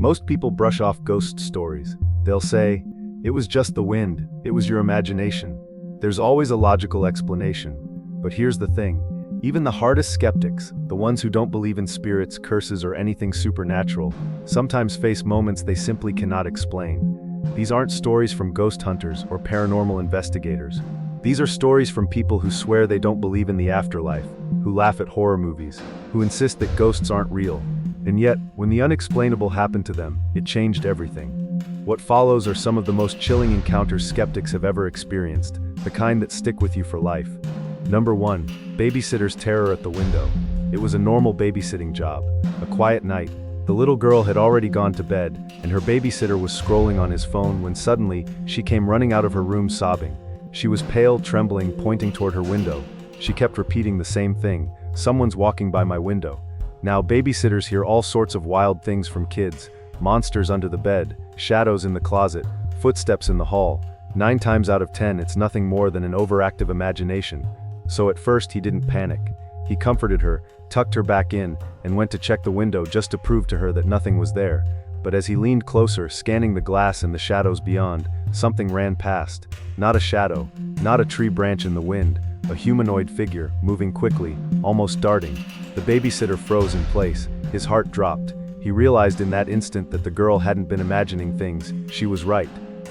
Most people brush off ghost stories. They'll say, "It was just the wind, it was your imagination." There's always a logical explanation. But here's the thing. Even the hardest skeptics, the ones who don't believe in spirits, curses, or anything supernatural, sometimes face moments they simply cannot explain. These aren't stories from ghost hunters or paranormal investigators. These are stories from people who swear they don't believe in the afterlife, who laugh at horror movies, who insist that ghosts aren't real. And yet, when the unexplainable happened to them, it changed everything. What follows are some of the most chilling encounters skeptics have ever experienced, the kind that stick with you for life. Number 1. Babysitter's terror at the window. It was a normal babysitting job, a quiet night. The little girl had already gone to bed, and her babysitter was scrolling on his phone when suddenly, she came running out of her room sobbing. She was pale, trembling, pointing toward her window. She kept repeating the same thing, "Someone's walking by my window." Now, babysitters hear all sorts of wild things from kids: monsters under the bed, shadows in the closet, footsteps in the hall. 9 times out of 10, it's nothing more than an overactive imagination. So at first he didn't panic. He comforted her, tucked her back in, and went to check the window just to prove to her that nothing was there. But as he leaned closer, scanning the glass and the shadows beyond, something ran past. Not a shadow, not a tree branch in the wind, a humanoid figure, moving quickly, almost darting. The babysitter froze in place, his heart dropped. He realized in that instant that the girl hadn't been imagining things, she was right.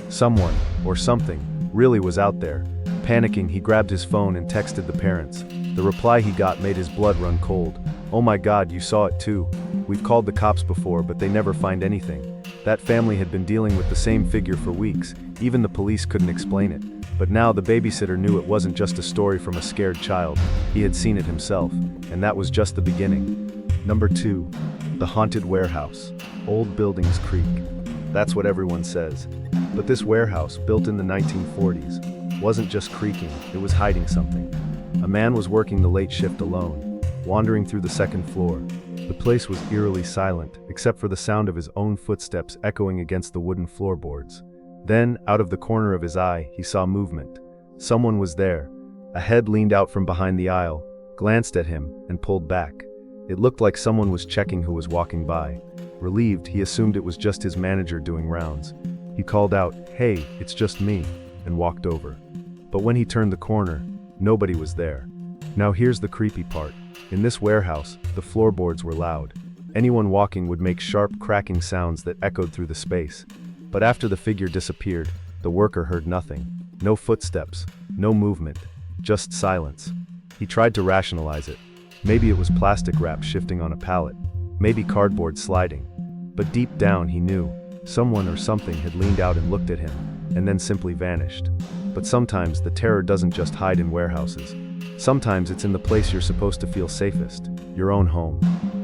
Someone, or something, really was out there. Panicking, he grabbed his phone and texted the parents. The reply he got made his blood run cold. "Oh my God, you saw it too. We've called the cops before, but they never find anything." That family had been dealing with the same figure for weeks. Even the police couldn't explain it. But now the babysitter knew it wasn't just a story from a scared child. He had seen it himself, and that was just the beginning. Number 2. The haunted warehouse. Old buildings creak. That's what everyone says. But this warehouse, built in the 1940s, wasn't just creaking, it was hiding something. A man was working the late shift alone, wandering through the second floor. The place was eerily silent, except for the sound of his own footsteps echoing against the wooden floorboards. Then, out of the corner of his eye, he saw movement. Someone was there. A head leaned out from behind the aisle, glanced at him, and pulled back. It looked like someone was checking who was walking by. Relieved, he assumed it was just his manager doing rounds. He called out, "Hey, it's just me," and walked over. But when he turned the corner, nobody was there. Now here's the creepy part. In this warehouse, the floorboards were loud. Anyone walking would make sharp, cracking sounds that echoed through the space. But after the figure disappeared, the worker heard nothing. No footsteps, no movement, just silence. He tried to rationalize it. Maybe it was plastic wrap shifting on a pallet. Maybe cardboard sliding. But deep down he knew, someone or something had leaned out and looked at him, and then simply vanished. But sometimes the terror doesn't just hide in warehouses. Sometimes it's in the place you're supposed to feel safest, your own home.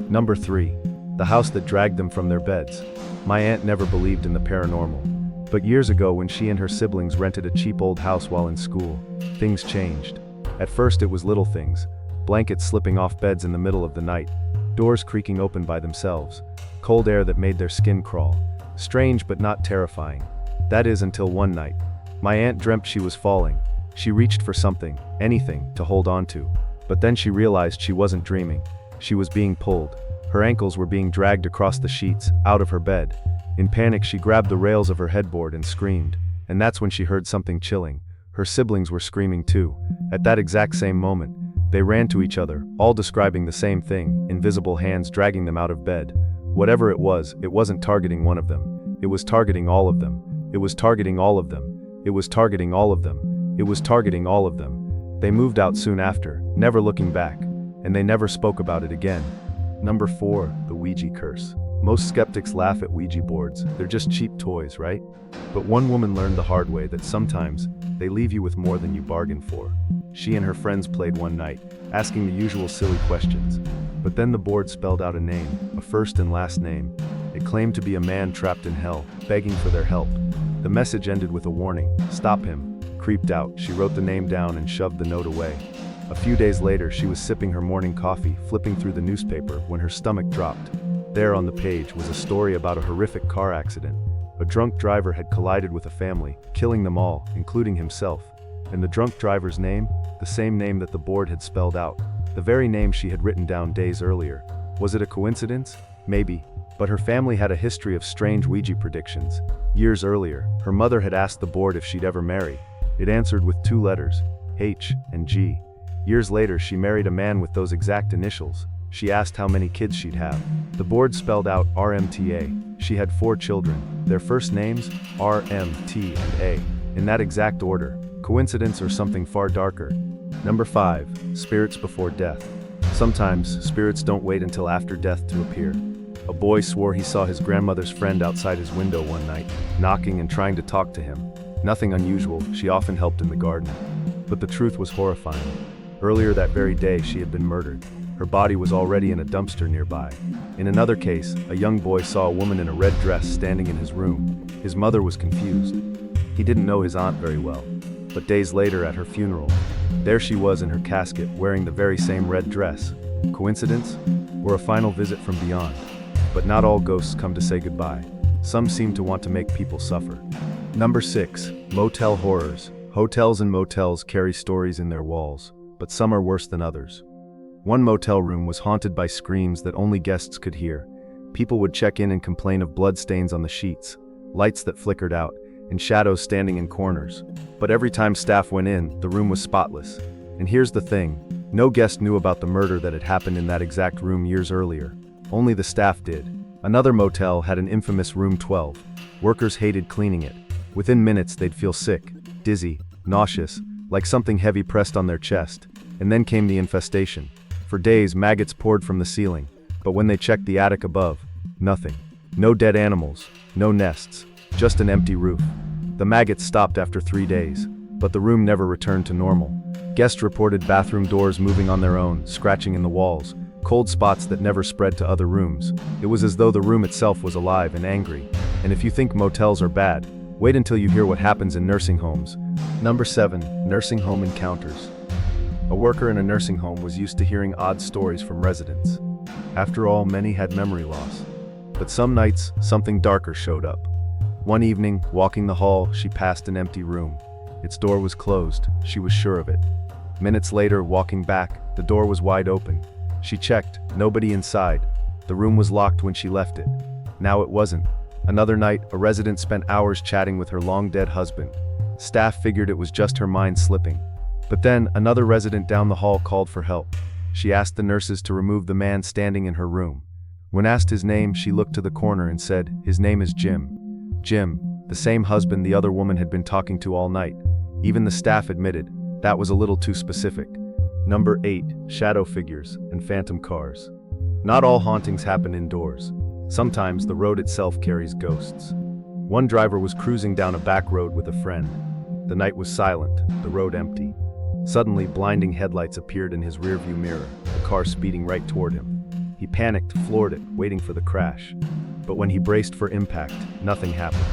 Number 3. The house that dragged them from their beds. My aunt never believed in the paranormal. But years ago, when she and her siblings rented a cheap old house while in school, things changed. At first it was little things. Blankets slipping off beds in the middle of the night. Doors creaking open by themselves. Cold air that made their skin crawl. Strange but not terrifying. That is until one night. My aunt dreamt she was falling. She reached for something, anything, to hold on to. But then she realized she wasn't dreaming. She was being pulled. Her ankles were being dragged across the sheets, out of her bed. In panic, she grabbed the rails of her headboard and screamed. And that's when she heard something chilling. Her siblings were screaming too. At that exact same moment, they ran to each other, all describing the same thing, invisible hands dragging them out of bed. Whatever it wasn't targeting one of them. It was targeting all of them. It was targeting all of them. It was targeting all of them. It was targeting all of them. They moved out soon after, never looking back. And they never spoke about it again. Number 4, the Ouija Curse. Most skeptics laugh at Ouija boards. They're just cheap toys, right? But one woman learned the hard way that sometimes they leave you with more than you bargained for. She and her friends played one night, asking the usual silly questions. But then the board spelled out a name, a first and last name. It claimed to be a man trapped in hell, begging for their help. The message ended with a warning, "Stop him." Creeped out, she wrote the name down and shoved the note away. A few days later, she was sipping her morning coffee, flipping through the newspaper, when her stomach dropped. There on the page was a story about a horrific car accident. A drunk driver had collided with a family, killing them all, including himself. And the drunk driver's name? The same name that the board had spelled out. The very name she had written down days earlier. Was it a coincidence? Maybe. But her family had a history of strange Ouija predictions. Years earlier, her mother had asked the board if she'd ever marry. It answered with 2 letters, H and G. Years later, she married a man with those exact initials. She asked how many kids she'd have. The board spelled out RMTA. She had 4 children. Their first names, R, M, T, and A. In that exact order. Coincidence or something far darker? Number 5. Spirits before death. Sometimes, spirits don't wait until after death to appear. A boy swore he saw his grandmother's friend outside his window one night, knocking and trying to talk to him. Nothing unusual, she often helped in the garden. But the truth was horrifying. Earlier that very day, she had been murdered. Her body was already in a dumpster nearby. In another case, a young boy saw a woman in a red dress standing in his room. His mother was confused. He didn't know his aunt very well. But days later at her funeral, there she was in her casket wearing the very same red dress. Coincidence? Or a final visit from beyond? But not all ghosts come to say goodbye. Some seem to want to make people suffer. Number 6. Motel horrors. Hotels and motels carry stories in their walls, but some are worse than others. One motel room was haunted by screams that only guests could hear. People would check in and complain of bloodstains on the sheets, lights that flickered out, and shadows standing in corners. But every time staff went in, the room was spotless. And here's the thing, no guest knew about the murder that had happened in that exact room years earlier. Only the staff did. Another motel had an infamous room 12. Workers hated cleaning it. Within minutes they'd feel sick, dizzy, nauseous, like something heavy pressed on their chest. And then came the infestation. For days, maggots poured from the ceiling. But when they checked the attic above, nothing. No dead animals, no nests, just an empty roof. The maggots stopped after 3 days, but the room never returned to normal. Guests reported bathroom doors moving on their own, scratching in the walls, cold spots that never spread to other rooms. It was as though the room itself was alive and angry. And if you think motels are bad, wait until you hear what happens in nursing homes. Number 7. Nursing home encounters. A worker in a nursing home was used to hearing odd stories from residents. After all, many had memory loss. But some nights, something darker showed up. One evening, walking the hall, she passed an empty room. Its door was closed, she was sure of it. Minutes later, walking back, the door was wide open. She checked, nobody inside. The room was locked when she left it. Now it wasn't. Another night, a resident spent hours chatting with her long-dead husband. Staff figured it was just her mind slipping. But then, another resident down the hall called for help. She asked the nurses to remove the man standing in her room. When asked his name, she looked to the corner and said, "His name is Jim." Jim, the same husband the other woman had been talking to all night. Even the staff admitted, that was a little too specific. Number 8. Shadow figures and phantom cars. Not all hauntings happen indoors. Sometimes the road itself carries ghosts. One driver was cruising down a back road with a friend. The night was silent, the road empty. Suddenly, blinding headlights appeared in his rearview mirror, the car speeding right toward him. He panicked, floored it, waiting for the crash. But when he braced for impact, nothing happened.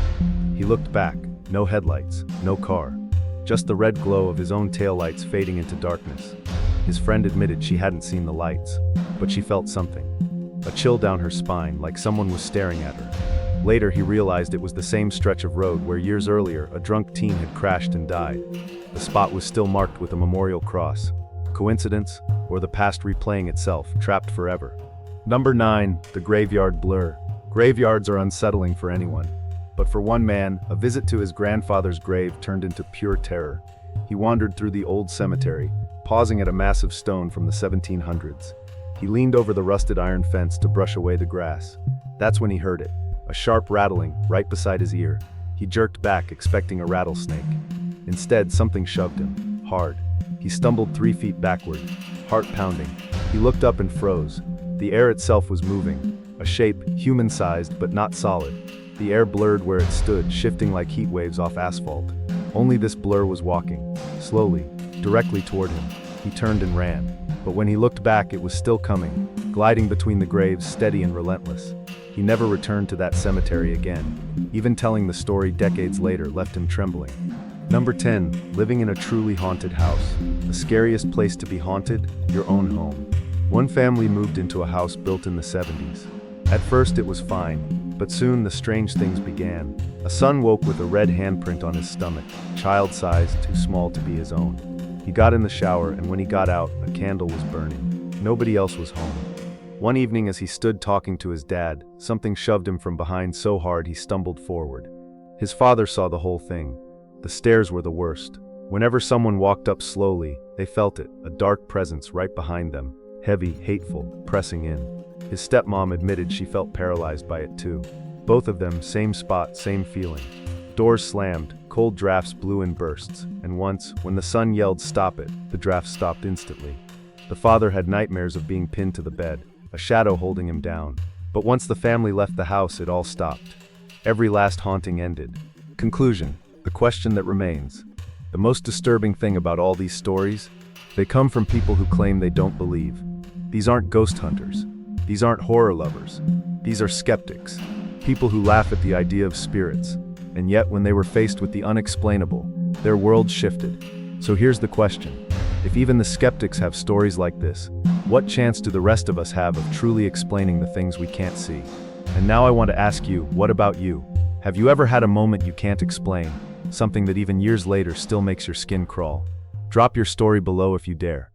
He looked back, no headlights, no car. Just the red glow of his own taillights fading into darkness. His friend admitted she hadn't seen the lights, but she felt something. A chill down her spine, like someone was staring at her. Later, he realized it was the same stretch of road where years earlier a drunk teen had crashed and died. The spot was still marked with a memorial cross. Coincidence, or the past replaying itself, trapped forever? Number 9. The graveyard blur. Graveyards are unsettling for anyone. But for one man, a visit to his grandfather's grave turned into pure terror. He wandered through the old cemetery, pausing at a massive stone from the 1700s. He leaned over the rusted iron fence to brush away the grass. That's when he heard it, a sharp rattling right beside his ear. He jerked back, expecting a rattlesnake. Instead, something shoved him, hard. He stumbled 3 feet backward, heart pounding. He looked up and froze. The air itself was moving, a shape, human-sized but not solid. The air blurred where it stood, shifting like heat waves off asphalt. Only this blur was walking, slowly, directly toward him. He turned and ran. But when he looked back, it was still coming, gliding between the graves, steady and relentless. He never returned to that cemetery again. Even telling the story decades later left him trembling. Number 10. Living in a truly haunted house. The scariest place to be haunted? Your own home. One family moved into a house built in the 70s. At first it was fine, but soon the strange things began. A son woke with a red handprint on his stomach, child-sized, too small to be his own. He got in the shower, and when he got out, a candle was burning. Nobody else was home. One evening as he stood talking to his dad, something shoved him from behind so hard he stumbled forward. His father saw the whole thing. The stares were the worst. Whenever someone walked up slowly, they felt it, a dark presence right behind them, heavy, hateful, pressing in. His stepmom admitted she felt paralyzed by it too. Both of them, same spot, same feeling. Doors slammed, cold drafts blew in bursts, and once, when the son yelled "Stop it," the draft stopped instantly. The father had nightmares of being pinned to the bed, a shadow holding him down. But once the family left the house, it all stopped. Every last haunting ended. Conclusion: the question that remains. The most disturbing thing about all these stories? They come from people who claim they don't believe. These aren't ghost hunters. These aren't horror lovers. These are skeptics. People who laugh at the idea of spirits. And yet, when they were faced with the unexplainable, their world shifted. So here's the question. If even the skeptics have stories like this, what chance do the rest of us have of truly explaining the things we can't see? And now I want to ask you, what about you? Have you ever had a moment you can't explain? Something that even years later still makes your skin crawl? Drop your story below if you dare.